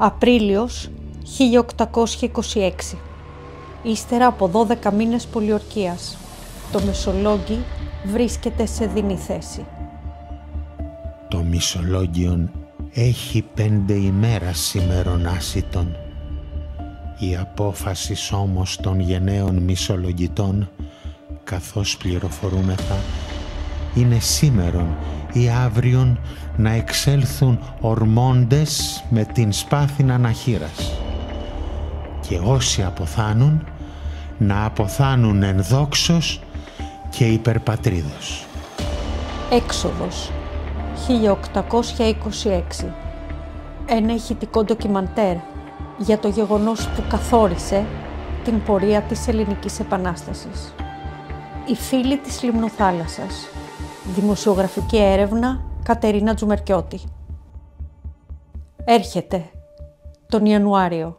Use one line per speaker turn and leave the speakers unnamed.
Απρίλιος 1826. Ύστερα από 12 μήνες πολιορκίας, το Μεσολόγγι βρίσκεται σε δεινή θέση.
Το Μισολόγγιον έχει 5 ημέρας σήμερον άσιτον. Η απόφαση όμως των γενναίων μισολογητών, καθώς πληροφορούμεθα, είναι σήμερον ή αύριον να εξέλθουν ορμώντες με την σπάθην αναχήρας, και όσοι αποθάνουν, να αποθάνουν εν δόξος και υπερπατρίδος.
Έξοδος 1826. Ένα ηχητικό ντοκιμαντέρ για το γεγονός που καθόρισε την πορεία της Ελληνικής Επανάστασης. Οι φίλοι της Λιμνοθάλασσας. Δημοσιογραφική έρευνα Κατερίνα Τζουμερκιώτη. Έρχεται τον Ιανουάριο.